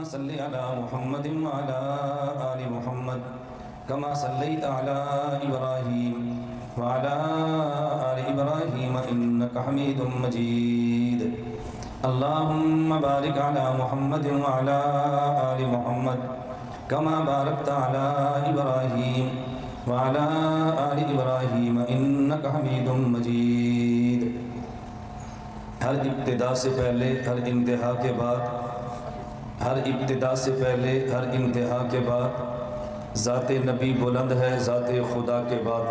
صل على محمد وعلى آل محمد كما صليت على إبراهيم وعلى آل إبراهيم إنك حميد مجيد اللهم بارك على محمد وعلى آل محمد كما باركت على إبراهيم وعلى آل إبراهيم إنك حميد مجيد۔ ہر ابتدا سے پہلے ہر انتہا کے بعد، ہر ابتدا سے پہلے ہر انتہا کے بعد ذات نبی بلند ہے ذات خدا کے بعد۔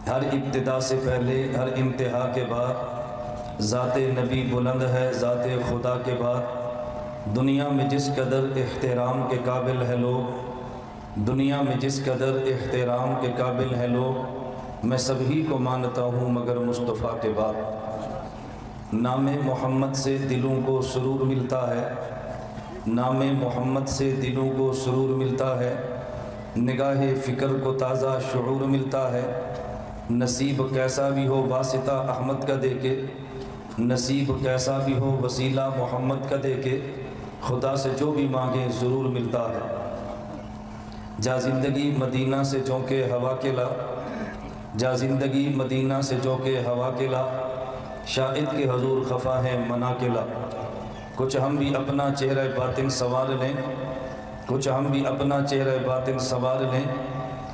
ہر ابتدا سے پہلے ہر انتہا کے بعد ذات نبی بلند ہے ذات خدا کے بعد۔ دنیا میں جس قدر احترام کے قابل ہے لوگ، دنیا میں جس قدر احترام کے قابل ہے لوگ، میں سبھی کو مانتا ہوں مگر مصطفیٰ کے بعد۔ نام محمد سے دلوں کو سرور ملتا ہے، نام محمد سے دلوں کو سرور ملتا ہے، نگاہ فکر کو تازہ شعور ملتا ہے۔ نصیب کیسا بھی ہو واسطہ احمد کا دے کے، نصیب کیسا بھی ہو وسیلہ محمد کا دے کے، خدا سے جو بھی مانگے ضرور ملتا ہے۔ جا زندگی مدینہ سے جونکے ہوا کے لا، جا زندگی مدینہ سے جونکے ہوا کے لا، شاہد کے حضور خفا ہے منا کے لا۔ کچھ ہم بھی اپنا چہرہ باطن سنوار لیں، کچھ ہم بھی اپنا چہرہ باطن سنوار لیں،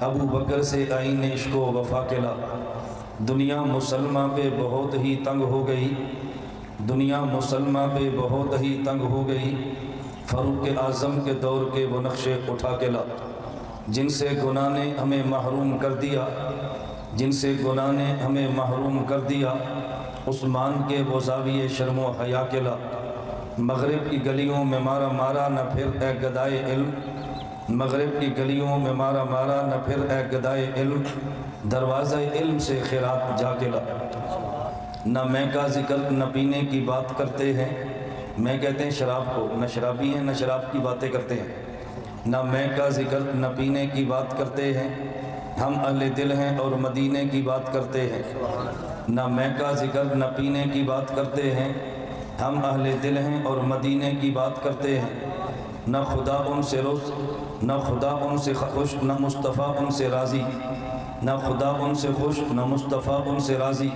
ابو بکر سے آئین عشق و وفا کے لا۔ دنیا مسلمہ پہ بہت ہی تنگ ہو گئی، دنیا مسلمہ پہ بہت ہی تنگ ہو گئی، فاروق اعظم کے دور کے وہ نقشے اٹھا کے لا۔ جن سے گناہ نے ہمیں محروم کر دیا، جن سے گناہ نے ہمیں محروم کر دیا، عثمان کے وہ زاویے شرم و حیا کے لا۔ مغرب کی گلیوں میں مارا مارا نہ پھر اے گدائے علم، مغرب کی گلیوں میں مارا مارا نہ پھر اے گدائے علم، دروازہ علم سے خیرات جا کے لا۔ نہ میں کا ذکر نہ پینے کی بات کرتے ہیں، میں کہتے ہیں شراب کو، نہ شرابی ہیں نہ شراب کی باتیں کرتے ہیں۔ نہ میں کا ذکر نہ پینے کی بات کرتے ہیں، ہم اہل دل ہیں اور مدینے کی بات کرتے ہیں۔ نہ میں کا ذکر نہ پینے کی بات کرتے ہیں، ہم اہل دل ہیں اور مدینے کی بات کرتے ہیں۔ نہ خدا ان سے روز، نہ خدا ان سے خوش، نہ مصطفیٰ ان سے راضی، نہ خدا ان سے خوش نہ مصطفیٰ ان سے راضی،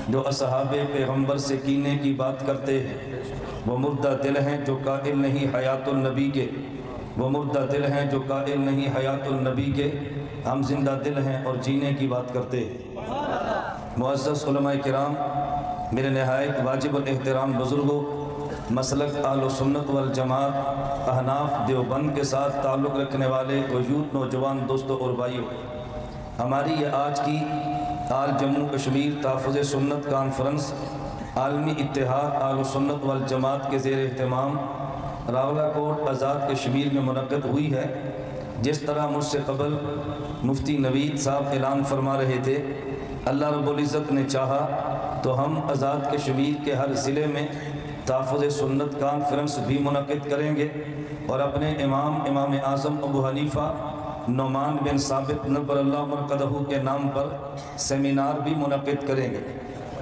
جو اصحاب پیغمبر سے کینے کی بات کرتے ہیں۔ وہ مردہ دل ہیں جو قائل نہیں حیات النبی کے، وہ مردہ دل ہیں جو قائل نہیں حیات النبی کے، ہم زندہ دل ہیں اور جینے کی بات کرتے ہیں۔ معزز علماء کرام، میرے نہایت واجب الاحترام بزرگوں، مسلک اہل سنت والجماعت احناف دیوبند کے ساتھ تعلق رکھنے والے وجود نوجوان دوستوں اور بھائیوں، ہماری یہ آج کی آل جموں کشمیر تحفظ سنت کانفرنس عالمی اتحاد اہل سنت والجماعت کے زیر اہتمام راولہ کوٹ آزاد کشمیر میں منعقد ہوئی ہے۔ جس طرح مجھ سے قبل مفتی نوید صاحب اعلان فرما رہے تھے، اللہ رب العزت نے چاہا تو ہم آزاد کشمیر کے ہر ضلع میں تحفظ سنت کانفرنس بھی منعقد کریں گے اور اپنے امام اعظم ابو حنیفہ نعمان بن ثابت نبر اللہ مرقدہ کے نام پر سیمینار بھی منعقد کریں گے۔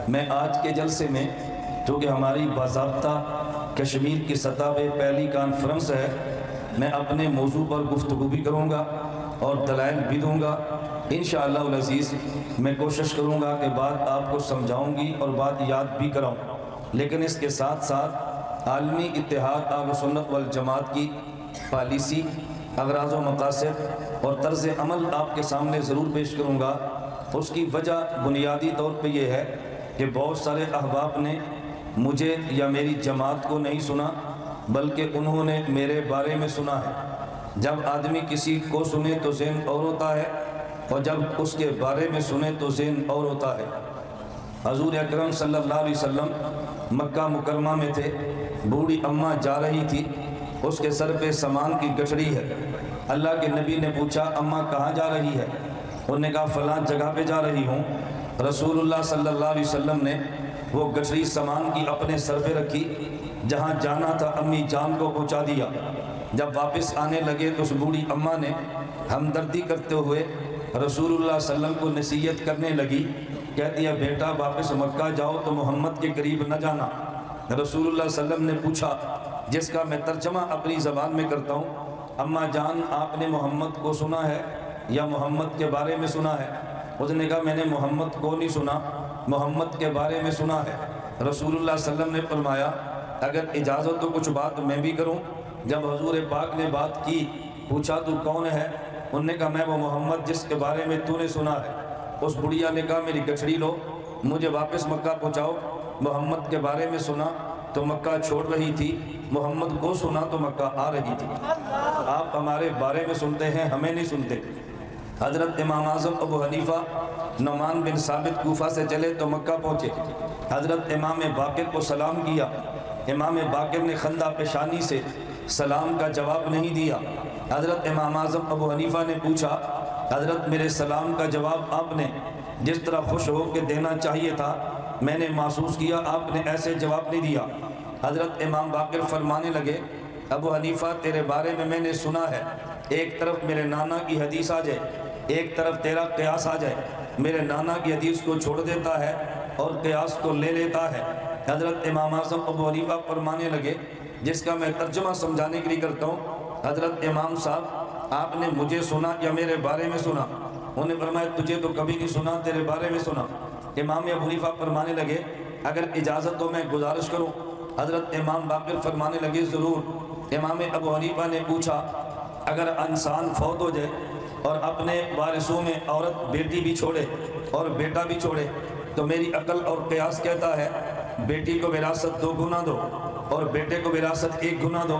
میں آج کے جلسے میں، چونکہ ہماری باضابطہ کشمیر کی سطح پہ پہلی کانفرنس ہے، میں اپنے موضوع پر گفتگو بھی کروں گا اور دلائل بھی دوں گا۔ انشاءاللہ العزیز میں کوشش کروں گا کہ بات آپ کو سمجھاؤں گی اور بات یاد بھی کراؤں، لیکن اس کے ساتھ ساتھ عالمی اتحاد اہل سنت والجماعت کی پالیسی، اغراض و مقاصد اور طرز عمل آپ کے سامنے ضرور پیش کروں گا۔ اس کی وجہ بنیادی طور پہ یہ ہے کہ بہت سارے احباب نے مجھے یا میری جماعت کو نہیں سنا، بلکہ انہوں نے میرے بارے میں سنا ہے۔ جب آدمی کسی کو سنے تو ذہن اور ہوتا ہے، اور جب اس کے بارے میں سنے تو ذہن اور ہوتا ہے۔ حضور اکرم صلی اللہ علیہ وسلم مکہ مکرمہ میں تھے، بوڑھی اماں جا رہی تھی، اس کے سر پہ سامان کی گٹھڑی ہے۔ اللہ کے نبی نے پوچھا اماں کہاں جا رہی ہے؟ انہوں نے کہا فلاں جگہ پہ جا رہی ہوں۔ رسول اللہ صلی اللہ علیہ وسلم نے وہ گٹھڑی سامان کی اپنے سر پہ رکھی، جہاں جانا تھا امی جان کو پہنچا دیا۔ جب واپس آنے لگے تو اس بوڑھی اماں نے ہمدردی کرتے ہوئے رسول اللہ صلی اللہ علیہ وسلم کو نصیحت کرنے لگی، کہتی ہے بیٹا واپس مکہ جاؤ تو محمد کے قریب نہ جانا۔ رسول اللہ صلی اللہ علیہ وسلم نے پوچھا جس کا میں ترجمہ اپنی زبان میں کرتا ہوں۔ اماں جان آپ نے محمد کو سنا ہے یا محمد کے بارے میں سنا ہے؟ اس نے کہا میں نے محمد کو نہیں سنا، محمد کے بارے میں سنا ہے۔ رسول اللہ صلی اللہ علیہ وسلم نے فرمایا اگر اجازت ہو کچھ بات میں بھی کروں۔ جب حضور پاک نے بات کی، پوچھا تو کون ہے؟ انہوں نے کہا میں وہ محمد جس کے بارے میں تو نے سنا ہے۔ اس بڑھیا نے کہا میری گٹھڑی لو، مجھے واپس مکہ پہنچاؤ۔ محمد کے بارے میں سنا تو مکہ چھوڑ رہی تھی، محمد کو سنا تو مکہ آ رہی تھی۔ آپ ہمارے بارے میں سنتے ہیں، ہمیں نہیں سنتے۔ حضرت امام اعظم ابو حنیفہ نعمان بن ثابت کوفہ سے چلے تو مکہ پہنچے۔ حضرت امام باقر کو سلام کیا، امام باقر نے خندہ پیشانی سے سلام کا جواب نہیں دیا۔ حضرت امام اعظم ابو حنیفہ نے پوچھا حضرت میرے سلام کا جواب آپ نے جس طرح خوش ہو کے دینا چاہیے تھا، میں نے محسوس کیا آپ نے ایسے جواب نہیں دیا۔ حضرت امام باقر فرمانے لگے ابو حنیفہ تیرے بارے میں نے سنا ہے، ایک طرف میرے نانا کی حدیث آ جائے، ایک طرف تیرا قیاس آ جائے، میرے نانا کی حدیث کو چھوڑ دیتا ہے اور قیاس کو لے لیتا ہے۔ حضرت امام اعظم ابو حنیفہ فرمانے لگے جس کا میں ترجمہ سمجھانے کے لیے کرتا ہوں، حضرت امام صاحب آپ نے مجھے سنا یا میرے بارے میں سنا؟ انہوں نے فرمایا تجھے تو کبھی نہیں سنا، تیرے بارے میں سنا۔ امام ابو حنیفہ فرمانے لگے اگر اجازت ہو میں گزارش کروں۔ حضرت امام باقر فرمانے لگے ضرور۔ امام ابو حنیفہ نے پوچھا اگر انسان فوت ہو جائے اور اپنے وارثوں میں عورت بیٹی بھی چھوڑے اور بیٹا بھی چھوڑے تو میری عقل اور قیاس کہتا ہے بیٹی کو وراثت 2 گنا دو اور بیٹے کو وراثت 1 گنا دو۔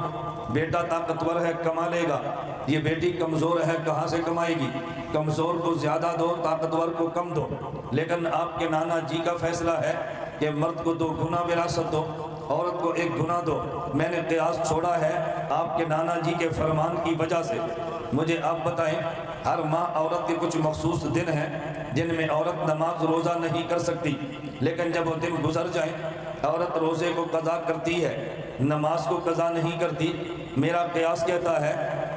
بیٹا طاقتور ہے کما لے گا، یہ بیٹی کمزور ہے کہاں سے کمائے گی؟ کمزور کو زیادہ دو، طاقتور کو کم دو۔ لیکن آپ کے نانا جی کا فیصلہ ہے کہ مرد کو 2 گنا وراثت دو، عورت کو 1 گنا دو۔ میں نے قیاس چھوڑا ہے آپ کے نانا جی کے فرمان کی وجہ سے۔ مجھے آپ بتائیں ہر ماہ عورت کے کچھ مخصوص دن ہیں جن میں عورت نماز روزہ نہیں کر سکتی، لیکن جب وہ دن گزر جائیں عورت روزے کو قضا کرتی ہے، نماز کو قضا نہیں کرتی۔ میرا قیاس کہتا ہے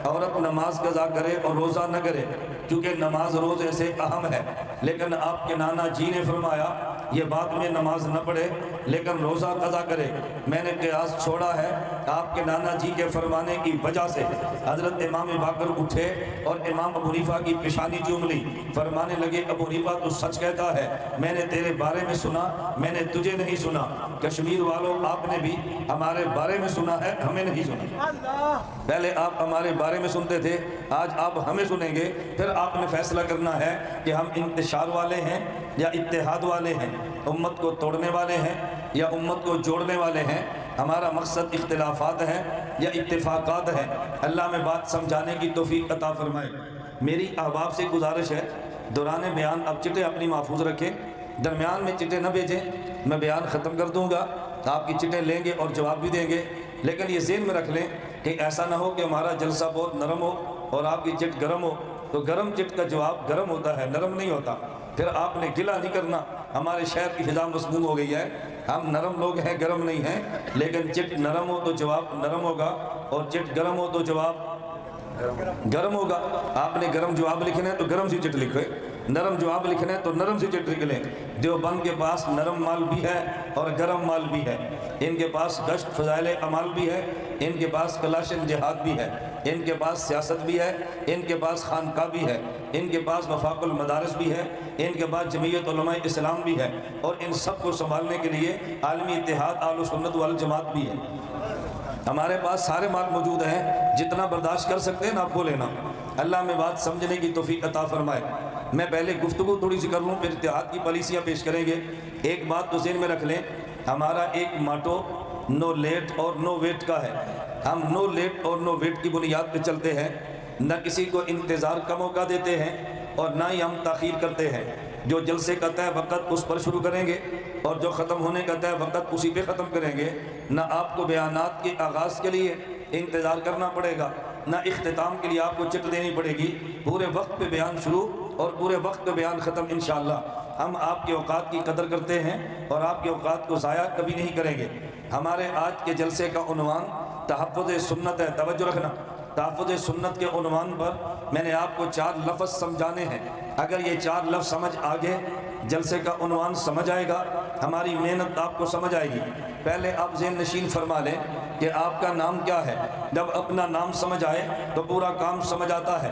عورت نماز قضا کرے اور روزہ نہ کرے کیونکہ نماز روزے سے اہم ہے، لیکن آپ کے نانا جی نے فرمایا یہ بات میں نماز نہ پڑھے لیکن روزہ قضا کرے۔ میں نے قیاس چھوڑا ہے آپ کے نانا جی کے فرمانے کی وجہ سے۔ حضرت امام باقر اٹھے اور امام ابو حنیفہ کی پیشانی چوم لی، فرمانے لگے ابو حنیفہ تو سچ کہتا ہے، میں نے تیرے بارے میں سنا، میں نے تجھے نہیں سنا۔ کشمیر والوں آپ نے بھی ہمارے بارے میں سنا ہے، ہمیں نہیں سنا۔ پہلے آپ ہمارے بارے میں سنتے تھے، آج آپ ہمیں سنیں گے، پھر آپ نے فیصلہ کرنا ہے کہ ہم انتشار والے ہیں یا اتحاد والے ہیں، امت کو توڑنے والے ہیں یا امت کو جوڑنے والے ہیں۔ ہمارا مقصد اختلافات ہیں یا اتفاقات ہیں۔ اللہ میں بات سمجھانے کی توفیق عطا فرمائے۔ میری احباب سے گزارش ہے دوران بیان اب چٹے اپنی محفوظ رکھیں، درمیان میں چٹے نہ بھیجیں، میں بیان ختم کر دوں گا، آپ کی چٹیں لیں گے اور جواب بھی دیں گے، لیکن یہ ذہن میں رکھ لیں کہ ایسا نہ ہو کہ ہمارا جلسہ بہت نرم ہو اور آپ کی چٹ گرم ہو، تو گرم چٹ کا جواب گرم ہوتا ہے، نرم نہیں ہوتا۔ پھر آپ نے گلہ نہیں کرنا، ہمارے شہر کی فضا مسموم ہو گئی ہے، ہم نرم لوگ ہیں گرم نہیں ہیں، لیکن چٹ نرم ہو تو جواب نرم ہوگا اور چٹ گرم ہو تو جواب گرم ہوگا۔ آپ نے گرم جواب لکھنا ہے تو گرم سی چٹ لکھیں، نرم جواب لکھنا ہے تو نرم سی چٹ لکھ لیں۔ دیوبند کے پاس نرم مال بھی ہے اور گرم مال بھی ہے، ان کے پاس گشت فضائل اعمال بھی ہے، ان کے پاس کلاشن جہاد بھی ہے، ان کے پاس سیاست بھی ہے، ان کے پاس خانقاہ بھی ہے، ان کے پاس وفاق المدارس بھی ہے، ان کے پاس جمعیت علماء اسلام بھی ہے، اور ان سب کو سنبھالنے کے لیے عالمی اتحاد اہل سنت والجماعت بھی ہے۔ ہمارے پاس سارے مال موجود ہیں، جتنا برداشت کر سکتے ہیں نا آپ کو لینا۔ اللہ میں بات سمجھنے کی توفیق عطا فرمائے۔ میں پہلے گفتگو تھوڑی سی کر لوں، پھر اتحاد کی پالیسیاں پیش کریں گے۔ ایک بات تو ذہن میں رکھ لیں، ہمارا ایک ماٹو نو لیٹ اور نو ویٹ کا ہے۔ ہم نو لیٹ اور نو ویٹ کی بنیاد پہ چلتے ہیں، نہ کسی کو انتظار کا موقع دیتے ہیں اور نہ ہی ہم تاخیر کرتے ہیں۔ جو جلسے کا طے وقت اس پر شروع کریں گے اور جو ختم ہونے کا طے وقت اسی پہ ختم کریں گے۔ نہ آپ کو بیانات کے آغاز کے لیے انتظار کرنا پڑے گا، نہ اختتام کے لیے آپ کو چٹ دینی پڑے گی۔ پورے وقت پہ بیان شروع اور پورے وقت پہ بیان ختم انشاءاللہ۔ ہم آپ کے اوقات کی قدر کرتے ہیں اور آپ کے اوقات کو ضائع کبھی نہیں کریں گے۔ ہمارے آج کے جلسے کا عنوان تحفظ سنت ہے، توجہ رکھنا۔ تحفظ سنت کے عنوان پر میں نے آپ کو 4 لفظ سمجھانے ہیں۔ اگر یہ 4 لفظ سمجھ آگے، جلسے کا عنوان سمجھ آئے گا، ہماری محنت آپ کو سمجھ آئے گی۔ پہلے آپ ذہن نشین فرما لیں کہ آپ کا نام کیا ہے۔ جب اپنا نام سمجھ آئے تو پورا کام سمجھ آتا ہے۔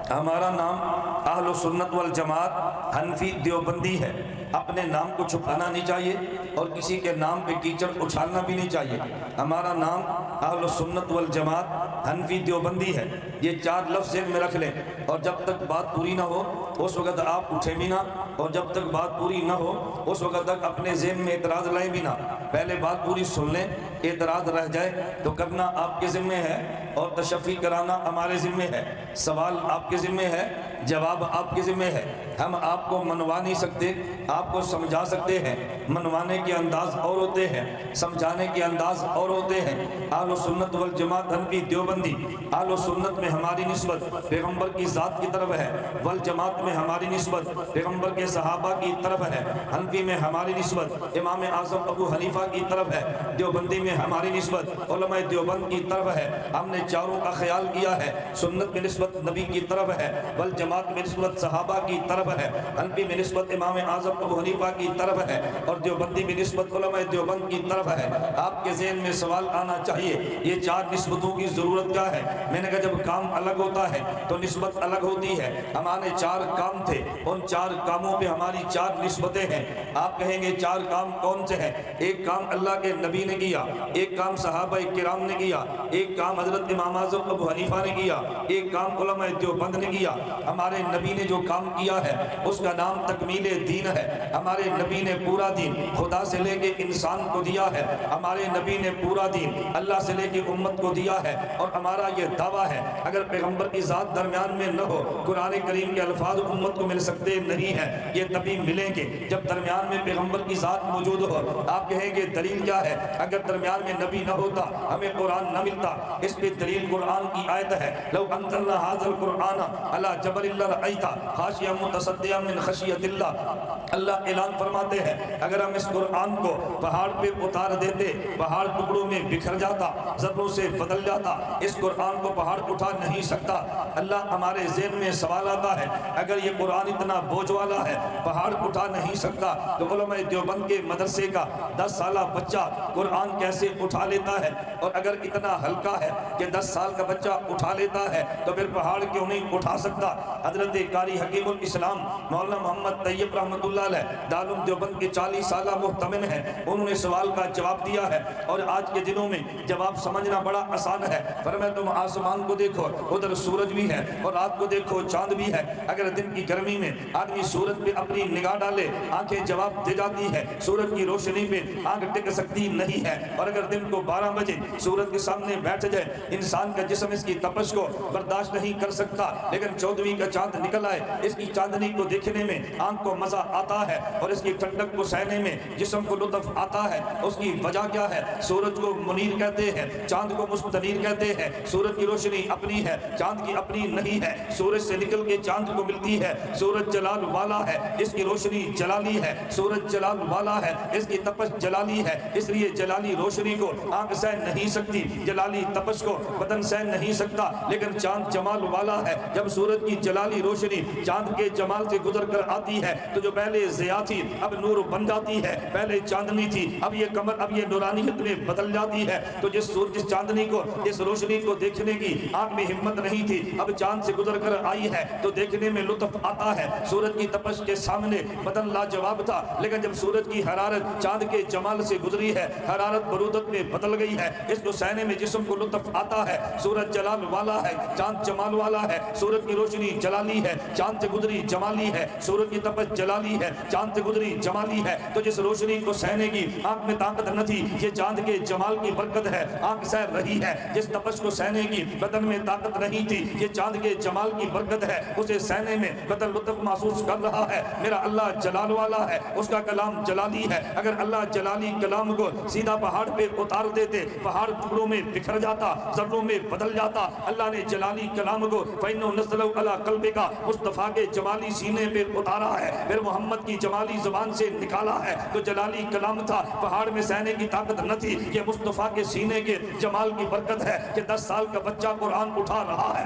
ہمارا نام اہل سنت والجماعت حنفی دیوبندی ہے۔ اپنے نام کو چھپانا نہیں چاہیے اور کسی کے نام پہ کیچڑ اچھالنا بھی نہیں چاہیے۔ ہمارا نام اہل سنت والجماعت حنفی دیوبندی ہے۔ یہ 4 لفظ ذہن میں رکھ لیں، اور جب تک بات پوری نہ ہو اس وقت آپ اٹھے بھی نہ، اور جب تک بات پوری نہ ہو اس وقت تک اپنے ذہن میں اعتراض لائیں بھی نہ۔ پہلے بات پوری سن لیں، اعتراض رہ جائے تو کرنا آپ کے ذمہ ہے اور تشفی کرانا ہمارے ذمہ ہے۔ سوال آپ کے ذمہ ہے، جواب آپ کے ذمہ ہے۔ ہم آپ کو منوا نہیں سکتے، آپ کو سمجھا سکتے ہیں۔ منوانے کے انداز اور ہوتے ہیں، سمجھانے کے انداز اور ہوتے ہیں۔ اہل سنت والجماعت حنفی دیوبندی، اہل سنت میں ہماری نسبت پیغمبر کی ذات کی طرف ہے، والجماعت میں ہماری نسبت پیغمبر کے صحابہ کی طرف ہے، حنفی میں ہماری نسبت امام اعظم ابو حنیفہ کی طرف ہے، دیوبندی میں ہماری نسبت علماء دیوبند کی طرف ہے۔ ہم نے چاروں کا خیال کیا ہے، سنت میں نسبت نبی کی طرف ہے، والجماعت میں نسبت صحابہ کی طرف ہے، حنفی میں نسبت امام اعظم ابو حنیفہ کی طرف ہے، اور دیوبندی میں نسبت علماء دیوبند کی طرف ہے۔ آپ کے ذہن میں سوال آنا چاہیے، یہ 4 نسبتوں کی ضرورت کیا ہے؟ میں نے کہا جب کام الگ ہوتا ہے تو نسبت الگ ہوتی ہے۔ ہمارے 4 کام تھے، ان 4 کاموں پہ ہماری 4 نسبتیں ہیں۔ آپ کہیں گے 4 کام کون سے ہیں؟ ایک کام اللہ کے نبی نے کیا، ایک کام صحابہ کرام نے کیا، ایک کام حضرت امام اعظم ابو حنیفہ نے کیا، ایک کام علماء دیوبند نے کیا۔ ہمارے نبی نے جو کام کیا ہے اس کا نام تکمیل دین ہے۔ ہمارے نبی نے پورا دین خدا سے لے کے انسان کو دیا ہے، ہمارے نبی نے پورا دین اللہ سے لے کے امت کو دیا ہے، اور ہمارا یہ دعویٰ ہے اگر پیغمبر کی ذات درمیان میں نہ ہو قرآن کریم کے الفاظ امت کو مل سکتے نہیں ہیں، یہ تبھی ملیں گے جب درمیان میں پیغمبر کی ذات موجود ہو۔ آپ کہیں گے دلیل کیا ہے؟ اگر درمیان میں نبی نہ ہوتا ہمیں قرآن نہ ملتا۔ اس پہ دلیل قرآن کی آیت ہے، لو انزلنا هذا القرآن على جبل لرأيت خاشعا متصدعا من خشیۃ اللہ۔ اللہ اعلان فرماتے ہیں اگر ہم اس قرآن کو پہاڑ پہ اتار دیتے، پہاڑ ٹکڑوں میں بکھر جاتا، ذروں سے بدل جاتا۔ اس قرآن کو پہاڑ اٹھا نہیں سکتا۔ اللہ ہمارے ذہن میں سوال آتا ہے اگر یہ قرآن اتنا بوجھ والا ہے، پہاڑ اٹھا نہیں سکتا، تو علماء دیوبند کے مدرسے کا 10 سالہ بچہ قرآن کیسے اٹھا لیتا ہے؟ اور اگر اتنا ہلکا ہے کہ 10 سال کا بچہ اٹھا لیتا ہے تو پھر پہاڑ کیوں نہیں اٹھا سکتا؟ حضرت قاری حکیم الاسلام مولانا محمد طیب رحمۃ اللہ علیہ دارالعلوم دیوبند کے 40 سالہ محتمم ہیں، انہوں نے سوال کا جواب دیا ہے، اور آج کے دنوں میں جواب سمجھنا بڑا آسان ہے۔ فرمایا تم آسمان کو دیکھو، ادھر سورج بھی ہے، اور رات کو دیکھو چاند بھی ہے۔ اگر دن کی گرمی میں آدمی سورج پہ اپنی نگاہ ڈالے، آنکھیں جواب دے جاتی ہے، سورج کی روشنی پہ آنکھ ٹک سکتی نہیں ہے۔ اور اگر دن کو 12 بجے سورج کے سامنے بیٹھ جائے، انسان کا جسم اس کی تپش کو برداشت نہیں کر سکتا، لیکن 14ویں کا چاند نکل آئے، اس کی چاندنی کو دیکھنے میں آنکھ کو مزہ آتا ہے، اور اس کی ٹھنڈک کو سہنے میں جسم کو لطف آتا ہے۔ اس کی وجہ کیا ہے؟ سورج کو منیر کہتے ہیں، چاند کو مستنیر کہتے ہیں۔ سورج کی روشنی اپنی ہے، چاند کی اپنی نہیں ہے، سورج سے نکل کے چاند کو ملتی ہے۔ سورج جلال والا ہے، اس کی روشنی جلالی ہے، سورج جلال والا ہے، اس کی تپش جلالی ہے، اس لیے جلالی روشنی کو آنکھ سہ نہیں سکتی، جلالی تپش کو بدن سہ نہیں سکتا، لیکن چاند جمال والا ہے۔ جب سورج کی جلالی روشنی چاند کے جمال سے گزر کر آتی ہے تو جو پہلے ضیاء تھی اب نور بن جاتی ہے، پہلے چاندنی تھی اب یہ قمر، اب یہ نورانیت میں بدل جاتی ہے۔ تو جس چاندنی کو، جس روشنی کو دیکھنے کی آنکھ میں ہمت نہیں تھی، اب چاند سے گزر کر آئی ہے تو دیکھنے میں لطف آتا ہے۔ سورج کی تپش کے سامنے بدن لاجواب تھا، لیکن جب سورج کی حرارت چاند کے جمال سے گزری ہے، حرارت برودت میں بدل گئی ہے، اس کو سہنے میں جسم کو لطف آتا ہے۔ سورج جلال والا ہے، چاند جمال والا ہے، سورج کی روشنی جلالی ہے، چاند سے گزری جمالی ہے، سورج کی تپش جلالی ہے، چاند سے گزری جمالی ہے۔ تو جس روشنی کو سہنے کی آنکھ میں طاقت نہ تھی، یہ چاند کے جمال کی برکت ہے، آنکھ سہ رہی ہے۔ جس تپش کو سہنے کی بدن میں طاقت نہیں تھی، یہ چاند کے جمال کی برکت ہے، اسے سہنے میں بدن لطف محسوس کر رہا ہے۔ میرا اللہ جلال والا ہے، اس کا کلام جلالی ہے۔ اگر اللہ جلالی کلام کو سیدھا پہاڑ پہ اتار دیتے، پہاڑ ٹکڑوں میں بکھر جاتا، ذروں میں بدل جاتا۔ اللہ نے جلالی کلام کو فَإِنَّهُ نَزَّلَهُ عَلَىٰ قَلْبِكَ مصطفیٰ کے جمالی سینے پہ اتارا ہے، پھر محمد کی جمالی زبان سے نکالا ہے۔ تو جلالی کلام تھا، پہاڑ میں سہنے کی طاقت نہ تھی، یہ مصطفیٰ کے سینے کے جمال کی برکت ہے کہ 10 سال کا بچہ قرآن اٹھا رہا ہے۔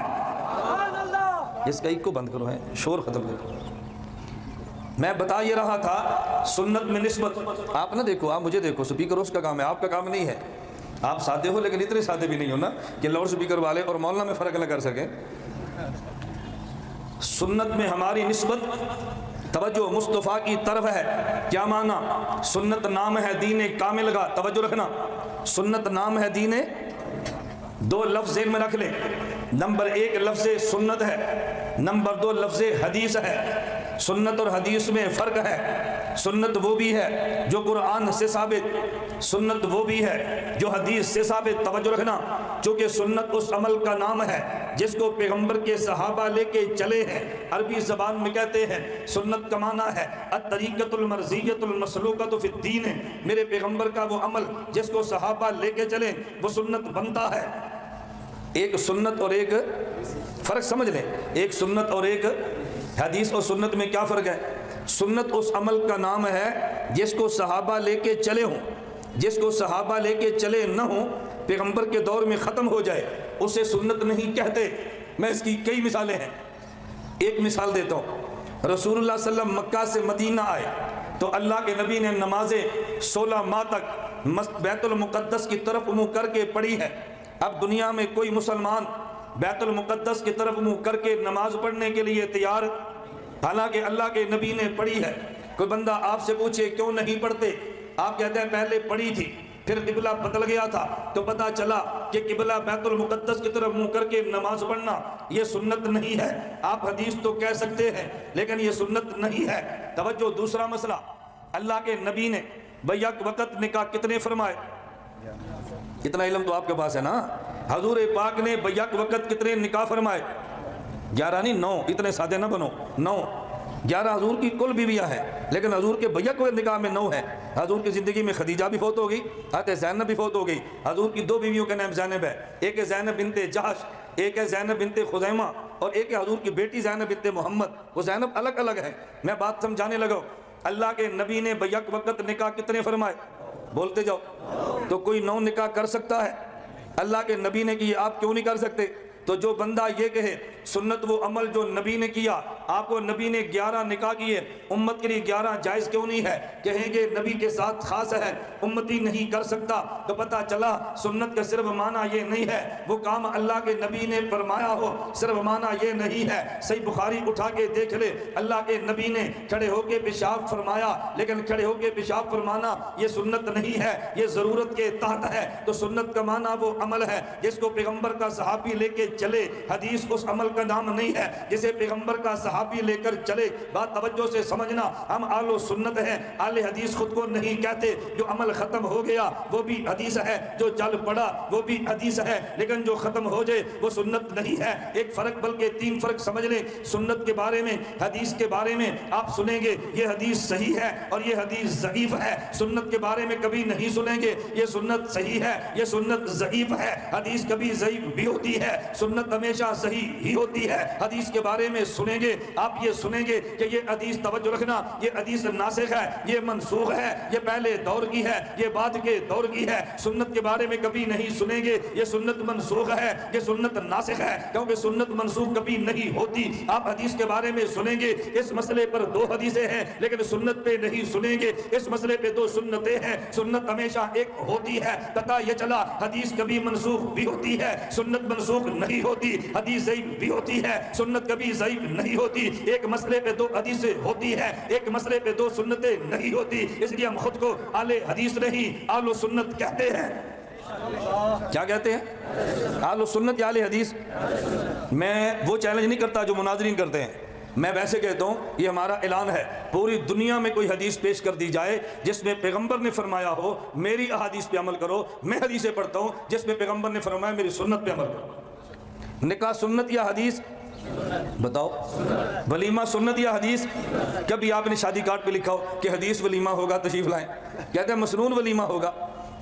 اس کا ایک کو بند کرو ہے، شور ختم کرو۔ میں بتا یہ رہا تھا سنت میں نسبت، آپ نہ دیکھو، آپ مجھے دیکھو، سپیکر اس کا کام ہے، آپ کا کام نہیں ہے۔ آپ سادے ہو لیکن اتنے سادے بھی نہیں ہو نا کہ لاؤڈ سپیکر والے اور مولانا میں فرق نہ کر سکیں۔ سنت میں ہماری نسبت توجہ مصطفیٰ کی طرف ہے۔ کیا معنی؟ سنت نام ہے دین کامل کا، توجہ رکھنا، سنت نام ہے دین، دو لفظ ذہن میں رکھ لیں، نمبر ایک لفظ سنت ہے، نمبر دو لفظ حدیث ہے۔ سنت اور حدیث میں فرق ہے۔ سنت وہ بھی ہے جو قرآن سے ثابت، سنت وہ بھی ہے جو حدیث سے ثابت، توجہ رکھنا، چونکہ سنت اس عمل کا نام ہے جس کو پیغمبر کے صحابہ لے کے چلے ہیں۔ عربی زبان میں کہتے ہیں سنت کا معنی ہے الطریقۃ المرضیۃ المسلوکۃ فی الدین، میرے پیغمبر کا وہ عمل جس کو صحابہ لے کے چلے وہ سنت بنتا ہے۔ ایک سنت اور ایک فرق سمجھ لیں، ایک سنت اور ایک حدیث اور سنت میں کیا فرق ہے؟ سنت اس عمل کا نام ہے جس کو صحابہ لے کے چلے ہوں، جس کو صحابہ لے کے چلے نہ ہوں، پیغمبر کے دور میں ختم ہو جائے، اسے سنت نہیں کہتے۔ میں اس کی کئی مثالیں ہیں، ایک مثال دیتا ہوں۔ رسول اللہ صلی اللہ علیہ وسلم مکہ سے مدینہ آئے تو اللہ کے نبی نے نمازیں 16 ماہ تک بیت المقدس کی طرف منہ کر کے پڑھی ہے۔ اب دنیا میں کوئی مسلمان بیت المقدس کی طرف منہ کر کے نماز پڑھنے کے لیے تیار، حالانکہ اللہ کے نبی نے پڑھی ہے۔ کوئی بندہ آپ سے پوچھے کیوں نہیں پڑھتے، آپ کہتے ہیں پہلے پڑھی تھی، پھر قبلہ بدل گیا تھا تو پتہ چلا کہ قبلہ بیت المقدس کی طرف منہ کر کے نماز پڑھنا یہ سنت نہیں ہے۔ آپ حدیث تو کہہ سکتے ہیں لیکن یہ سنت نہیں ہے۔ توجہ، دوسرا مسئلہ، اللہ کے نبی نے بیک وقت نکاح کتنے فرمائے؟ اتنا علم تو آپ کے پاس ہے نا۔ حضور پاک نے بیک وقت کتنے نکاح فرمائے؟ 11 نہیں 9، اتنے سادے نہ بنو، 9۔ 11 حضور کی کل بیویاں ہیں لیکن حضور کے بیک وقت نکاح میں 9 ہیں۔ حضور کی زندگی میں خدیجہ بھی فوت ہو گئی، حضرت زینب بھی فوت ہو گئی۔ حضور کی 2 بیویوں کا نام زینب ہے، ایک ہے زینب بنت جحش، ایک ہے زینب بنت خزیمہ، اور ایک ہے حضور کی بیٹی زینب بنت محمد۔ وہ زینب الگ الگ ہے، میں بات سمجھانے لگا۔ اللہ کے نبی نے بیک وقت نکاح کتنے فرمائے؟ بولتے جاؤ۔ تو کوئی 9 نکاح کر سکتا ہے؟ اللہ کے نبی نے کی، آپ کیوں نہیں کر سکتے؟ تو جو بندہ یہ کہے سنت وہ عمل جو نبی نے کیا، آپ کو نبی نے 11 نکاح کیے، امت کے لیے 11 جائز کیوں نہیں ہے؟ کہیں گے نبی کے ساتھ خاص ہے، امتی نہیں کر سکتا، تو پتہ چلا سنت کا صرف معنی یہ نہیں ہے وہ کام اللہ کے نبی نے فرمایا ہو، صرف معنی یہ نہیں ہے۔ صحیح بخاری اٹھا کے دیکھ لے، اللہ کے نبی نے کھڑے ہو کے پیشاب فرمایا، لیکن کھڑے ہو کے پیشاب فرمانا یہ سنت نہیں ہے، یہ ضرورت کے تحت ہے۔ تو سنت کا معنی وہ عمل ہے جس کو پیغمبر کا صحابی لے کے چلے، حدیث اس عمل کا نام نہیں ہے جسے پیغمبر کا صحابی لے کر چلے۔ بات توجہ سے سمجھنا، ہم آل و سنت ہیں، آل حدیث خود کو نہیں کہتے۔ جو عمل ختم ہو گیا وہ بھی حدیث ہے، جو چل پڑا وہ بھی حدیث ہے، لیکن جو ختم ہو جائے وہ سنت نہیں ہے۔ ایک فرق بلکہ 3 فرق سمجھ لیں سنت کے بارے میں، حدیث کے بارے میں۔ آپ سنیں گے یہ حدیث صحیح ہے اور یہ حدیث ضعیف ہے، سنت کے بارے میں کبھی نہیں سنیں گے یہ سنت صحیح ہے، یہ سنت ضعیف ہے۔ حدیث کبھی ضعیف بھی ہوتی ہے، سنت ہمیشہ صحیح ہی ہوتی ہے۔ حدیث کے بارے میں سنیں گے آپ یہ سنیں گے کہ یہ حدیث، توجہ رکھنا، یہ حدیث ناسخ ہے، یہ منسوخ ہے، یہ پہلے دور کی ہے، یہ بعد کے دور کی ہے۔ سنت کے بارے میں کبھی نہیں سنیں گے یہ سنت منسوخ ہے، یہ سنت ناسخ ہے، کیونکہ سنت منسوخ کبھی نہیں ہوتی۔ آپ حدیث کے بارے میں سنیں گے اس مسئلے پر 2 حدیثیں ہیں لیکن سنت پہ نہیں سنیں گے، اس مسئلے پہ 2 سنتیں ہیں، سنت ہمیشہ ایک ہوتی ہے۔ پتہ یہ چلا حدیث کبھی منسوخ بھی ہوتی ہے، سنت منسوخ نہیں ہوتی، حدیث ضعیف بھی ہوتی ہے، سنت کبھی ضعیف نہیں ہوتی۔ ایک مسئلے پہ 2 حدیثیں ہوتی ہے، ایک مسئلے پہ 2 سنتیں نہیں ہوتی، اس لیے ہم خود کو اہل حدیث نہیں اہل سنت کہتے ہیں۔ کیا کہتے ہیں؟ اہل سنت یا اہل حدیث؟ میں وہ چیلنج نہیں کرتا جو مناظرین کرتے ہیں، میں ویسے کہتا ہوں یہ ہمارا اعلان ہے، پوری دنیا میں کوئی حدیث پیش کر دی جائے جس میں پیغمبر نے فرمایا ہو میری احادیث پہ عمل کرو، میں حدیثیں پڑھتا ہوں جس میں پیغمبر نے فرمایا میری سنت پہ عمل کرو۔ نکاح سنت یا حدیث؟ بتاؤ۔ ولیمہ سنت یا حدیث؟ کبھی آپ نے شادی کارڈ پہ لکھا ہو کہ حدیث ولیمہ ہوگا تشریف لائیں، کہتے ہیں مسنون ولیمہ ہوگا۔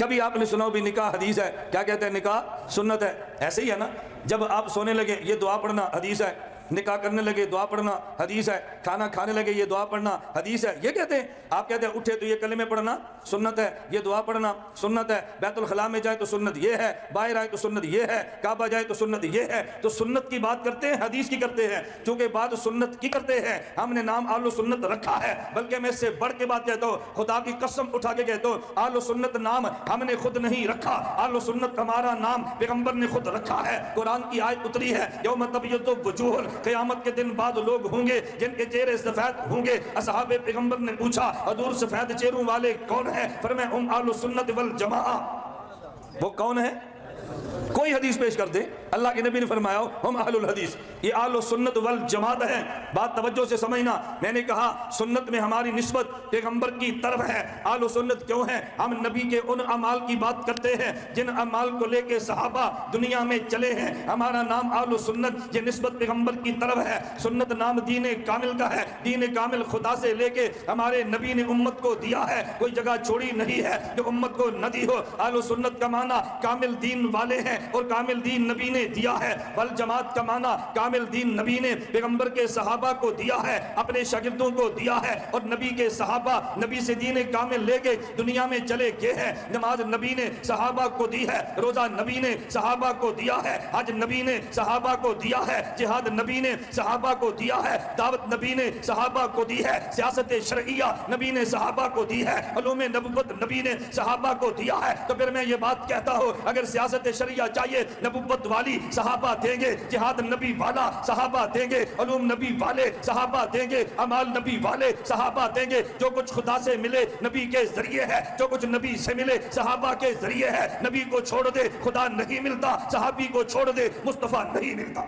کبھی آپ نے سنا ہو بھی نکاح حدیث ہے، کیا کہتے ہیں نکاح سنت ہے۔ ایسے ہی ہے نا، جب آپ سونے لگے یہ دعا پڑھنا حدیث ہے، نکاح کرنے لگے دعا پڑھنا حدیث ہے، کھانا کھانے لگے یہ دعا پڑھنا حدیث ہے، یہ کہتے ہیں۔ آپ کہتے ہیں اٹھے تو یہ کلمے پڑھنا سنت ہے، یہ دعا پڑھنا سنت ہے، بیت الخلاء میں جائے تو سنت یہ ہے، باہر آئے تو سنت یہ ہے، کعبہ جائے تو سنت یہ ہے۔ تو سنت کی بات کرتے ہیں، حدیث کی کرتے ہیں، چونکہ بات سنت کی کرتے ہیں، ہم نے نام اہل سنت رکھا ہے۔ بلکہ میں اس سے بڑھ کے بات کہتا ہوں، خدا کی قسم اٹھا کے کہتا ہوں، اہل سنت نام ہم نے خود نہیں رکھا، اہل سنت ہمارا نام پیغمبر نے خود رکھا ہے۔ قرآن کی آیت اتری ہے، یوم تبیض وجوہ، قیامت کے دن بعد لوگ ہوں گے جن کے چہرے سفید ہوں گے۔ اصحاب پیغمبر نے پوچھا حضور سفید چہروں والے کون ہیں؟ فرمایا ہم اہل سنت والجماعہ۔ وہ کون ہے؟ کوئی حدیث پیش کر دے، اللہ کے نبی نے فرمایا ہم اہل الحدیث، یہ اہل سنت والجماعت ہے۔ بات توجہ سے سمجھنا، میں نے کہا سنت میں ہماری نسبت پیغمبر کی طرف ہے۔ اہل سنت کیوں ہیں؟ ہم نبی کے ان اعمال کی بات کرتے ہیں جن اعمال کو لے کے صحابہ دنیا میں چلے ہیں۔ ہمارا نام اہل سنت، یہ نسبت پیغمبر کی طرف ہے۔ سنت نام دین کامل کا ہے، دین کامل خدا سے لے کے ہمارے نبی نے امت کو دیا ہے، کوئی جگہ چھوڑی نہیں ہے جو امت کو نہ دی ہو۔ اہل سنت کا معنی کامل دین والے ہیں اور کامل دین نبی نے دیا ہے۔ والجماعت کا معنی کامل دین نبی نے پیغمبر کے صحابہ کو دیا ہے، اپنے شاگردوں کو دیا ہے، اور نبی کے صحابہ نبی سے دین کامل لے کے دنیا میں چلے گئے ہیں۔ نماز نبی نے صحابہ کو دی ہے، روزہ نبی نے صحابہ کو دیا ہے، حج نبی نے صحابہ کو دیا ہے، جہاد نبی نے صحابہ کو دیا ہے، دعوت نبی نے صحابہ کو دی ہے، سیاست شرعیہ نبی نے صحابہ کو دی ہے، علوم نبوت نبی نے صحابہ کو دیا ہے۔ تو پھر میں یہ بات کہتا ہوں، اگر سیاست شرعیہ چاہیے نبوت والی صحابہ دیں گے، جہاد نبی والا صحابہ دیں گے، علوم نبی والے صحابہ دیں گے، اعمال نبی والے صحابہ دیں گے۔ جو کچھ خدا سے ملے نبی کے ذریعے ہے، جو کچھ نبی سے ملے صحابہ کے ذریعے ہے۔ نبی کو چھوڑ دے خدا نہیں ملتا، صحابی کو چھوڑ دے مصطفیٰ نہیں ملتا۔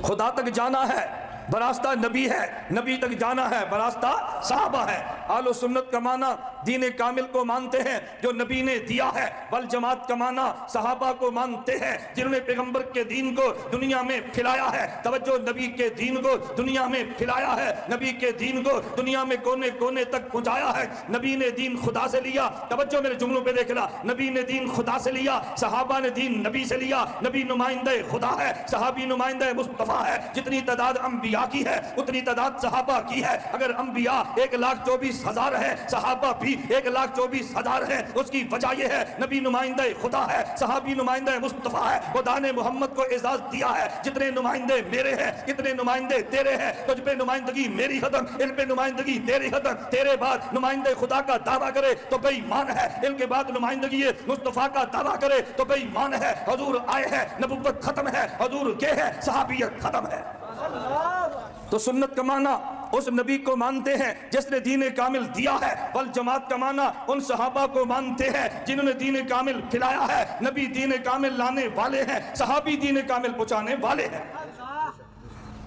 خدا تک جانا ہے براستہ نبی ہے، نبی تک جانا ہے براستہ صحابہ ہے۔ اہل سنت کا معنی دین کامل کو مانتے ہیں جو نبی نے دیا ہے، والجماعت کا معنی صحابہ کو مانتے ہیں جنہوں نے پیغمبر کے دین کو دنیا میں پھیلایا ہے۔ توجہ، نبی کے دین کو دنیا میں پھیلایا ہے، نبی کے دین کو دنیا میں کونے کونے تک پہنچایا ہے۔ نبی نے دین خدا سے لیا، توجہ میرے جملوں پہ دیکھنا، نبی نے دین خدا سے لیا، صحابہ نے دین نبی سے لیا۔ نبی نمائندہ خدا ہے، صحابی نمائندہ مصطفیٰ ہے۔ جتنی تعداد انبیاء کی ہے اتنی تعداد صحابہ کی ہے۔ اگر انبیاء 1,24,000 ہے، صحابہ بھی 1,24,000 ہے، اس کی وجہ یہ ہے نبی نمائندہ خدا ہے، صحابی نمائندہ مصطفیٰ ہے۔ خدا نے محمد کو اعزاز دیا ہے، جتنے نمائندے میرے ہیں کتنے نمائندے تیرے ہیں، تجھ پہ نمائندگی میری ختم، ان پہ نمائندگی تیری ختم۔ تیرے بعد نمائندہ خدا کا دعویٰ کرے تو بے ایمان ہے، ان کے بعد نمائندگی مصطفیٰ کا دعویٰ کرے تو بے ایمان ہے۔ حضور آئے ہیں، نبوت ختم ہے، حضور کے ہے، صحابیت ختم ہے۔ تو سنت کا معنی اس نبی کو مانتے ہیں جس نے دین کامل دیا ہے، والجماعت کا معنی ان صحابہ کو مانتے ہیں جنہوں نے دین کامل کھلایا ہے۔ نبی دین کامل لانے والے ہیں، صحابی دین کامل پہنچانے والے ہیں۔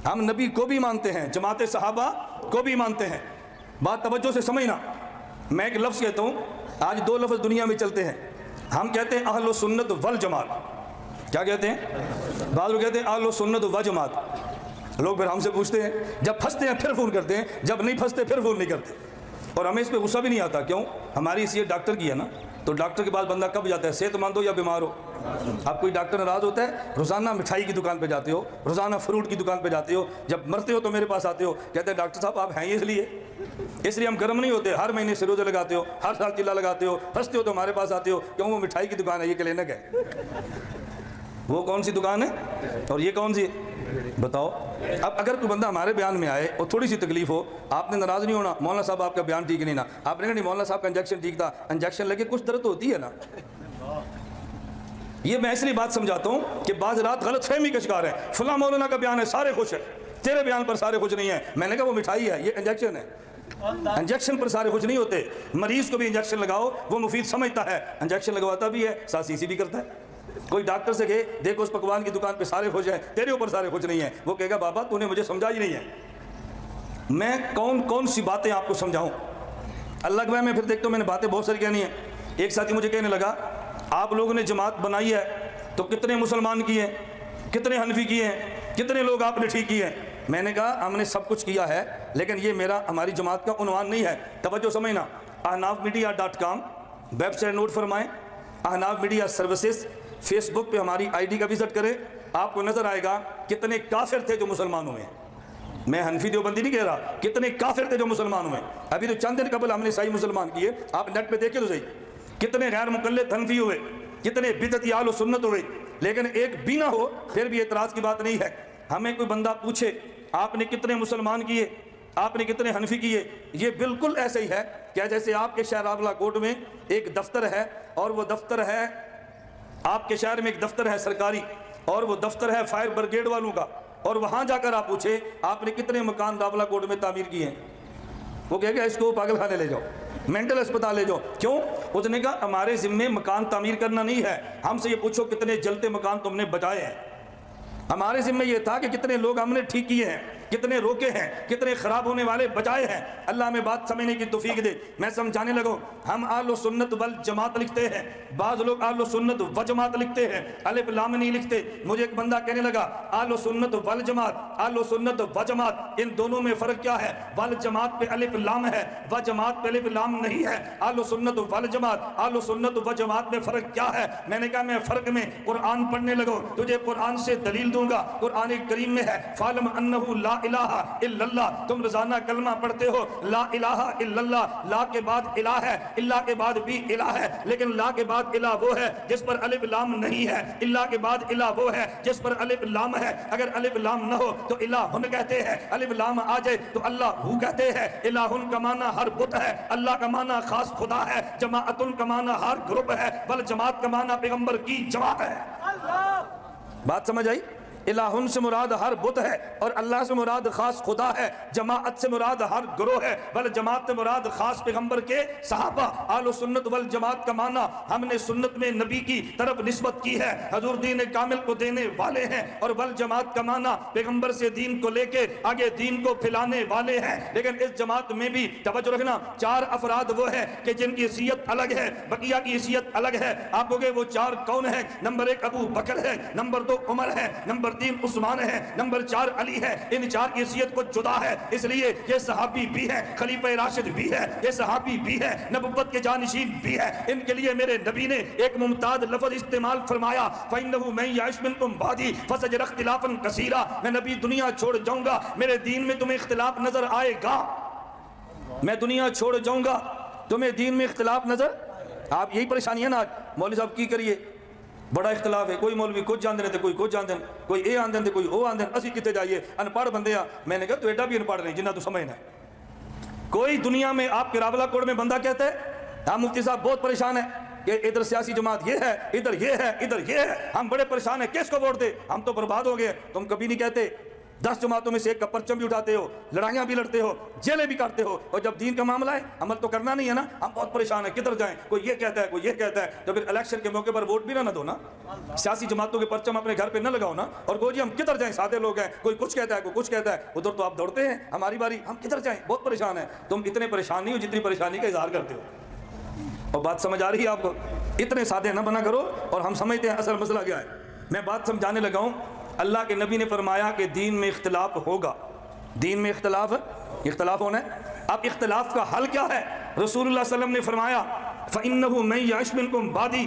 ہم نبی کو بھی مانتے ہیں، جماعت صحابہ کو بھی مانتے ہیں۔ بات توجہ سے سمجھنا، میں ایک لفظ کہتا ہوں، آج 2 لفظ دنیا میں چلتے ہیں۔ ہم کہتے ہیں اہل سنت والجماعت، کیا کہتے ہیں؟ بعض لوگ کہتے ہیں اہل سنت والجماعت۔ لوگ پھر ہم سے پوچھتے ہیں، جب پھنستے ہیں پھر فون کرتے ہیں، جب نہیں پھنستے پھر فون نہیں کرتے، اور ہمیں اس پہ غصہ بھی نہیں آتا۔ کیوں؟ ہماری حیثیت ڈاکٹر کی ہے نا، تو ڈاکٹر کے بعد بندہ کب جاتا ہے؟ صحت مند ہو یا بیمار ہو۔ اب کوئی ڈاکٹر ناراض ہوتا ہے، روزانہ مٹھائی کی دکان پہ جاتے ہو، روزانہ فروٹ کی دکان پہ جاتے ہو، جب مرتے ہو تو میرے پاس آتے ہو، کہتے ہیں ڈاکٹر صاحب آپ ہیں ہی اس لیے ہم گرم نہیں ہوتے، ہر مہینے سے روزے لگاتے ہو، ہر سال چلا لگاتے ہو، پھنستے ہو تو ہمارے پاس آتے ہو، کیوں؟ وہ مٹھائی کی دکان ہے، یہ کلینک ہے۔ وہ کون سی دکان ہے اور یہ کون سی ہے؟ بتاؤ۔ اب اگر کوئی بندہ ہمارے بیان میں آئے اور تھوڑی سی تکلیف ہو، آپ نے ناراض نہیں ہونا، مولانا صاحب آپ کا بیان ٹھیک نہیں نا، آپ نے کہا نہیں مولانا صاحب کا انجیکشن ٹھیک تھا، انجیکشن لگے کچھ درد ہوتی ہے نا۔ یہ میں اس لیے بات سمجھاتا ہوں کہ بعض رات غلط فہمی کا شکار ہے، فلاں مولانا کا بیان ہے سارے خوش ہیں، تیرے بیان پر سارے خوش نہیں ہیں۔ میں نے کہا وہ مٹھائی ہے، یہ انجیکشن ہے، انجیکشن پر سارے خوش نہیں ہوتے۔ مریض کو بھی انجیکشن لگاؤ، وہ مفید سمجھتا ہے، انجیکشن لگواتا بھی ہے، ساتھ سی بھی کرتا ہے۔ کوئی ڈاکٹر سے کہے دیکھو اس پکوان کی دکان پہ سارے خوش ہیں، تیرے اوپر سارے خوش نہیں ہیں، وہ کہے گا بابا تو نے مجھے سمجھا ہی نہیں ہے، میں کون سی باتیں آپ کو سمجھاؤں۔ اللہ کے میں پھر دیکھتا ہوں میں نے باتیں بہت ساری کہنی ہیں۔ ایک ساتھی مجھے کہنے لگا آپ لوگوں نے جماعت بنائی ہے تو کتنے مسلمان کیے ہیں، کتنے حنفی کیے ہیں، کتنے لوگ آپ نے ٹھیک کیے ہیں۔ میں نے کہا ہم نے سب کچھ کیا ہے، لیکن یہ ہماری جماعت کا عنوان نہیں ہے۔ توجہ سمجھنا، ahnafmedia.com ویب سائٹ نوٹ فرمائیں، احناف میڈیا سروسز، فیس بک پہ ہماری آئی ڈی کا وزٹ کریں، آپ کو نظر آئے گا کہ کتنے کافر تھے جو مسلمان ہوئے ہیں. میں حنفی دیوبندی نہیں کہہ رہا, کتنے کافر تھے جو مسلمان ہوئے. ابھی تو چند دن قبل ہم نے صحیح مسلمان کیے, آپ نیٹ پہ دیکھیں تو صحیح, کتنے غیر مقلد حنفی ہوئے, کتنے بدعتی اہل سنت ہوئے. لیکن ایک بھی نہ ہو پھر بھی اعتراض کی بات نہیں ہے. ہمیں کوئی بندہ پوچھے آپ نے کتنے مسلمان کیے, آپ نے کتنے حنفی کیے, یہ بالکل ایسے ہی ہے کہ جیسے آپ کے شہر راولہ کوٹ میں ایک دفتر ہے, اور وہ دفتر ہے, آپ کے شہر میں ایک دفتر ہے سرکاری, اور وہ دفتر ہے فائر بریگیڈ والوں کا, اور وہاں جا کر آپ پوچھے آپ نے کتنے مکان راولہ کوٹ میں تعمیر کیے ہیں, وہ کہے گا اس کو پاگل خانے لے جاؤ, مینٹل اسپتال لے جاؤ. کیوں؟ اس نے کہا ہمارے ذمے مکان تعمیر کرنا نہیں ہے, ہم سے یہ پوچھو کتنے جلتے مکان تم نے بچائے ہیں. ہمارے ذمہ یہ تھا کہ کتنے لوگ ہم نے ٹھیک کیے ہیں, کتنے روکے ہیں, کتنے خراب ہونے والے بچائے ہیں. اللہ میں بات سمجھنے کی توفیق دے. میں سمجھانے لگا, ہم اہل سنت والجماعت لکھتے ہیں, بعض لوگ اہل سنت وجماعت لکھتے ہیں, الف لام نہیں لکھتے. مجھے ایک بندہ کہنے لگا اہل سنت والجماعت, اہل سنت وجماعت, ان دونوں میں فرق کیا ہے؟ والجماعت پہ الف لام ہے, وجماعت پہ الف لام نہیں ہے. اہل سنت والجماعت, اہل سنت وجماعت میں فرق کیا ہے؟ میں نے کہا میں فرق میں قرآن پڑھنے لگا, تجھے قرآن سے دلیل دوں گا. قرآن کریم میں ہے فَعْلَمْ أَنَّهُ لَا إِلَٰهَ إِلَّا اللَّهُ. تم روزانہ کلمہ پڑھتے ہو لا الہ الا اللہ, لا کے بعد الہ ہے, اللہ کے بعد بھی الہ ہے, لیکن لا کے بعد الہ وہ ہے جس پر الف لام نہیں ہے, اللہ کے بعد الہ وہ ہے جس پر الف لام ہے. اگر الف لام نہ ہو تو الہن کہتے ہیں, الف لام آ جائے تو اللہ ہو کہتے ہیں. الہن کا معنی ہر بت ہے, اللہ کا معنی خاص خدا ہے, جماعتن کا معنی ہر گروپ ہے, بل جماعت کا معنی پیغمبر کی جماعت ہے. بات سمجھ آئی؟ الہن سے مراد ہر بت ہے, اور اللہ سے مراد خاص خدا ہے. جماعت سے مراد ہر گروہ ہے, بل جماعت سے مراد خاص پیغمبر کے صحابہ. اہل سنت والجماعت کا معنی ہم نے سنت میں نبی کی طرف نسبت کی ہے, حضور دین کامل کو دینے والے ہیں. اور والجماعت کا معنی پیغمبر سے دین کو لے کے آگے دین کو پھیلانے والے ہیں. لیکن اس جماعت میں بھی توجہ رکھنا, 4 افراد وہ ہیں کہ جن کی حیثیت الگ ہے, بقیہ کی حیثیت الگ ہے. آپ کو وہ 4 کون ہیں؟ نمبر 1 ابو بکر ہے, نمبر 2 عمر ہے, نمبر 3 عثمان ہے, نمبر 4 علی ہے. ان 4 کی حیثیت کو جدا ہے, اس لیے یہ صحابی بھی ہے, خلیفہ راشد بھی ہے, یہ صحابی بھی ہے, نبوت کے جانشین بھی ہے. ان کے لیے میرے نبی نے ایک ممتاز لفظ استعمال فرمایا, فَإِنَّهُ مَن يَعِشْ مِنكُم بَعْدِي فَسَيَرَى اخْتِلَافًا كَثِيرًا. میں نبی دنیا چھوڑ جاؤں گا, میرے دین میں تمہیں اختلاف نظر آئے گا. میں دنیا چھوڑ جاؤں گا, تمہیں دین میں اختلاف نظر. آپ یہی پریشانی ہے نا, مولوی صاحب کی کریے بڑا اختلاف ہے, کوئی مولوی کچھ جان دے, کوئی کچھ جان دے, کوئی اے آن دے, کوئی او آن دے, اسی کتے جائیے ان پڑھ بندے ہیں. میں نے کہا تو ایڈا بھی ان پڑھ رہے ہیں جنہ تو سمجھنا ہے. کوئی دنیا میں آپ کے راولہ کوٹ میں بندہ کہتے ہیں ہم مفتی صاحب بہت پریشان ہیں کہ ادھر سیاسی جماعت یہ ہے, ادھر یہ ہے, ادھر یہ ہے, ہم بڑے پریشان ہیں, کس کو ووٹ دے, ہم تو برباد ہو گئے. تم کبھی نہیں کہتے 10 جماعتوں میں سے ایک کا پرچم بھی اٹھاتے ہو, لڑائیاں بھی لڑتے ہو, جیلیں بھی کرتے ہو, اور جب دین کا معاملہ ہے عمل تو کرنا نہیں ہے نا. ہم بہت پریشان ہیں, کدھر جائیں, کوئی یہ کہتا ہے, کوئی یہ کہتا ہے. تو پھر الیکشن کے موقع پر ووٹ بھی نہ دو نا, سیاسی جماعتوں کے پرچم اپنے گھر پہ نہ لگاؤ نا, اور کوئی جی ہم کدھر جائیں, سادے لوگ ہیں, کوئی کچھ کہتا ہے, کوئی کچھ کہتا ہے. ادھر تو آپ دوڑتے ہیں, ہماری باری, ہم کدھر جائیں, بہت پریشان ہیں. تم اتنے پریشان نہیں ہو جتنی پریشانی کا اظہار کرتے ہو. اور بات سمجھ آ رہی ہے آپ کو؟ اتنے سادے نہ بنا کرو, اور ہم سمجھتے ہیں اصل مسئلہ کیا ہے. میں بات سمجھانے لگا ہوں. اللہ کے نبی نے فرمایا کہ دین میں اختلاف ہوگا, دین میں اختلاف ہونا ہے. اب اختلاف کا حل کیا ہے؟ رسول اللہ صلی اللہ علیہ وسلم نے فرمایا فَإِنَّهُ مَن يَعِشْ مِنكُم بَعْدِي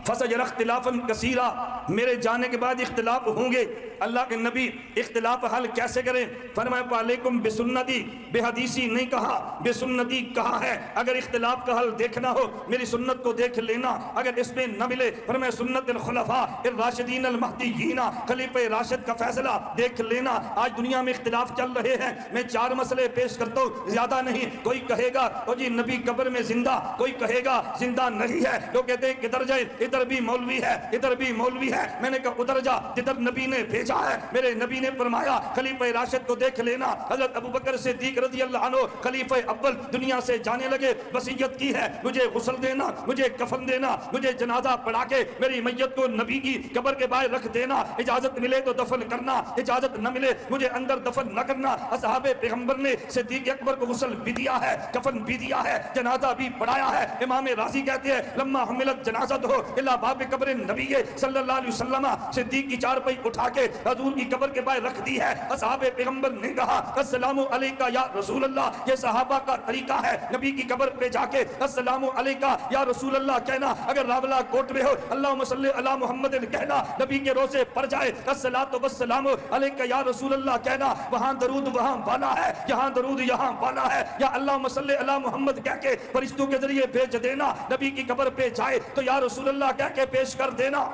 فَسَيَرَى اخْتِلَافًا كَثِيرًا. میرے جانے کے بعد اختلاف ہوں گے. اللہ کے نبی اختلاف حل کیسے کریں؟ فرمایا فَعَلَيْكُمْ بِسُنَّتِي, بے حدیثی نہیں کہا, بے سنتی کہا ہے. اگر اختلاف کا حل دیکھنا ہو میری سنت کو دیکھ لینا, اگر اس میں نہ ملے فرمایا سنت الخلفاء الراشدین المہدیین, خلیفہ راشد کا فیصلہ دیکھ لینا. آج دنیا میں اختلاف چل رہے ہیں, میں 4 مسئلے پیش کرتا ہوں, زیادہ نہیں. کوئی کہے گا او جی نبی قبر میں زندہ, کوئی کہے گا زندہ نہیں ہے. لوگ کہتے ہیں کدھر جائے, ادھر بھی مولوی ہے, ادھر بھی مولوی ہے. میں نے کہا ادھر جا جدھر نبی نے بھیجا ہے. میرے نبی نے فرمایا خلیفہ راشد کو دیکھ لینا. حضرت ابو بکر صدیق رضی اللہ عنہ خلیفہ اول دنیا سے جانے لگے, وصیت کی ہے مجھے غسل دینا, مجھے کفن دینا, مجھے جنازہ پڑھا کے میری میت کو نبی کی قبر کے باہر رکھ دینا. اجازت ملے تو دفن کرنا, اجازت نہ ملے مجھے اندر دفن نہ کرنا. اصحاب پیغمبر نے صدیق اکبر کو غسل بھی دیا ہے, کفن بھی دیا ہے, جنازہ بھی پڑھایا ہے. امام راضی کہتے ہیں لما حملت جنازت ہو الا باب قبر نبی صلی اللہ علیہ وسلم صدیق کی چارپائی اٹھا کے حضور کی قبر کے باہر رکھ دی ہے. اصحاب پیغمبر نے کہا السلام علیکہ یا رسول اللہ. یہ صحابہ کا طریقہ ہے نبی کی قبر پہ جا کے السلام علیکہ یا رسول اللہ کہنا. اگر راولا کوٹ میں ہو اللہم صلی علی محمد کہنا, نبی کے روزے پر جائے الصلاۃ والسلام علیکہ یا رسول اللہ کہنا. وہاں درود وہاں بالا ہے, یہاں درود یہاں بالا ہے. یا اللہم صلی علی محمد کہہ کے فرشتوں کے ذریعے بھیج دینا. نبی کی قبر پہ جائے تو یا رسول اللہ کہہ کے پیش کر دینا.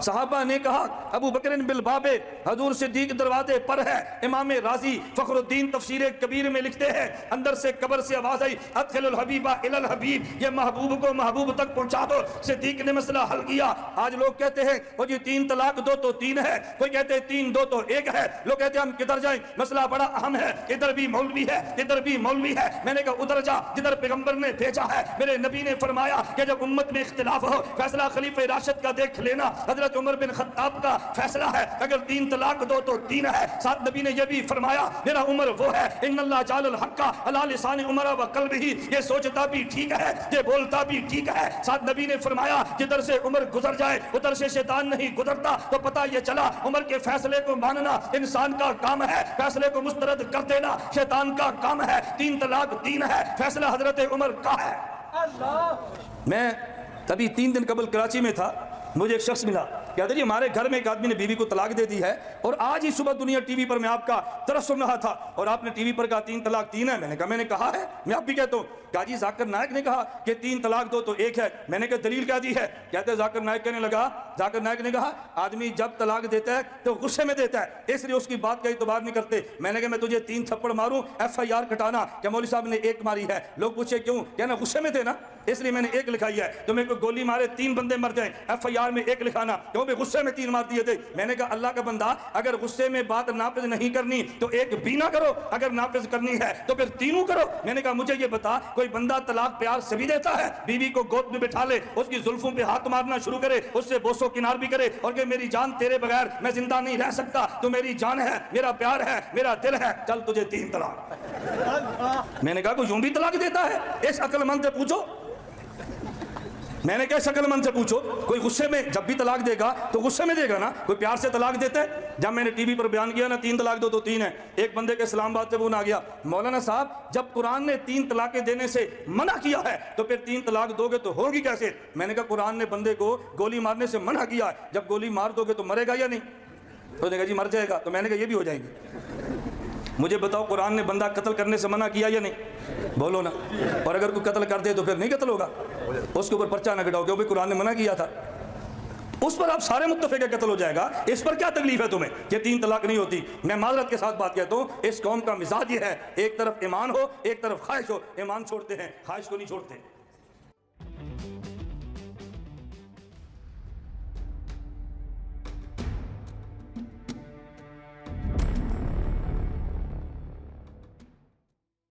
صحابہ نے کہا ابو بکر بالباب, حضور صدیق دروازے پر ہے. امام رازی فخر الدین تفسیر کبیر میں لکھتے ہیں اندر سے قبر سے آواز آئی ادخل الحبیبہ الی الحبیب, یہ محبوب کو محبوب تک پہنچا دو. صدیق نے مسئلہ حل کیا. آج لوگ کہتے ہیں وہ جی 3 طلاق 2 تو 3 ہے, کوئی کہتے ہیں 3 2 تو 1 ہے. لوگ کہتے ہیں ہم کدھر جائیں, مسئلہ بڑا اہم ہے. ادھر بھی مولوی ہے ادھر بھی مولوی ہے. میں نے کہا ادھر جا جدھر پیغمبر نے بھیجا ہے. میرے نبی نے فرمایا کہ جب امت میں اختلاف ہو فیصلہ خلیفہ راشد کا دیکھ لینا. حضرت عمر بن خطاب کا فیصلہ ہے اگر 3 طلاق 2 تو 3 ہے. ساتھ نبی نے یہ بھی فرمایا میرا عمر وہ ہے ان اللہ جعل الحق علی لسان عمر و قلبہ, یہ سوچتا بھی ٹھیک ہے یہ بولتا بھی ٹھیک ہے. ساتھ نبی نے فرمایا جدھر سے عمر گزر جائے ادھر سے شیطان نہیں گزرتا. تو پتہ یہ چلا عمر کے فیصلے کو ماننا انسان کا کام ہے, فیصلے کو مسترد کر دینا شیطان کا کام ہے. 3 طلاق 3 ہے, فیصلہ حضرت عمر کا ہے. میں ابھی 3 دن قبل کراچی میں تھا, مجھے ایک شخص ملا کہتے جی ہمارے گھر میں ایک آدمی نے بیوی کو طلاق دے دی ہے اور آج ہی صبح دنیا ٹی وی پر میں آپ کا طرف سن رہا تھا اور آپ نے ٹی وی پر کہا 3 طلاق 3 ہے. میں نے کہا ہے, میں اب بھی کہتا ہوں. کہا جی ذاکر نائک نے کہا کہ 3 طلاق 2 تو 1 ہے. میں نے کہا دلیل کیا دی ہے. کہتے ذاکر نائک کہنے لگا, ذاکر نائک نے کہا آدمی جب طلاق دیتا ہے تو غصے میں دیتا ہے اس لیے اس کی بات کا اعتبار نہیں کرتے. میں نے کہا میں تجھے 3 تھپڑ ماروں FIR کٹانا. کہ مولوی صاحب نے 1 ماری ہے. لوگ پوچھے کیوں, کہنا غصے میں تھے نا اس لیے میں نے 1 لکھائی ہے. تمہیں کوئی گولی مارے 3 بندے مر جائیں FIR میں 1 لکھانا, کیوں بھی غصے میں 3 مار دیے تھے. میں نے کہا اللہ کا بندہ اگر غصے میں بات نافذ نہیں کرنی تو 1 بھی نہ کرو, اگر نافذ کرنی ہے تو پھر 3 کرو. میں نے کہا مجھے یہ بتا کوئی بندہ طلاق پیار سے بھی دیتا ہے, بیوی کو گود میں بٹھا لے اس کی زلفوں پہ ہاتھ مارنا شروع کرے, اس سے بوسو کنار بھی کرے اور کہ میری جان تیرے بغیر میں زندہ نہیں رہ سکتا, تو میری جان ہے میرا پیار ہے میرا دل ہے, چل تجھے 3 طلاق. میں نے کہا کوئی یوں بھی طلاق دیتا ہے, اس عقل مند سے پوچھو. میں نے کہا شکل مند سے پوچھو, کوئی غصے میں جب بھی طلاق دے گا تو غصے میں دے گا نا, کوئی پیار سے طلاق دیتا ہے. جب میں نے ٹی وی پر بیان کیا نا 3 طلاق 2 تو 3 ہے, ایک بندے کے اسلام آباد سے فون آ گیا, مولانا صاحب جب قرآن نے 3 طلاقیں دینے سے منع کیا ہے تو پھر 3 طلاق دو گے تو ہوگی کیسے. میں نے کہا قرآن نے بندے کو گولی مارنے سے منع کیا ہے, جب گولی مار دو گے تو مرے گا یا نہیں. تو نے کہا جی مر جائے گا. تو میں نے کہا یہ بھی ہو جائیں گے. مجھے بتاؤ قرآن نے بندہ قتل کرنے سے منع کیا یا نہیں, بولو نا. اور اگر کوئی قتل کر دے تو پھر نہیں قتل ہوگا, اس کے اوپر پرچہ نہ کٹاؤ کہ قرآن نے منع کیا تھا, اس پر آپ سارے متفق ہے قتل ہو جائے گا. اس پر کیا تکلیف ہے تمہیں کہ 3 طلاق نہیں ہوتی. میں معذرت کے ساتھ بات کہتا ہوں, اس قوم کا مزاج یہ ہے ایک طرف ایمان ہو ایک طرف خواہش ہو. ایمان چھوڑتے ہیں, خواہش کو نہیں چھوڑتے.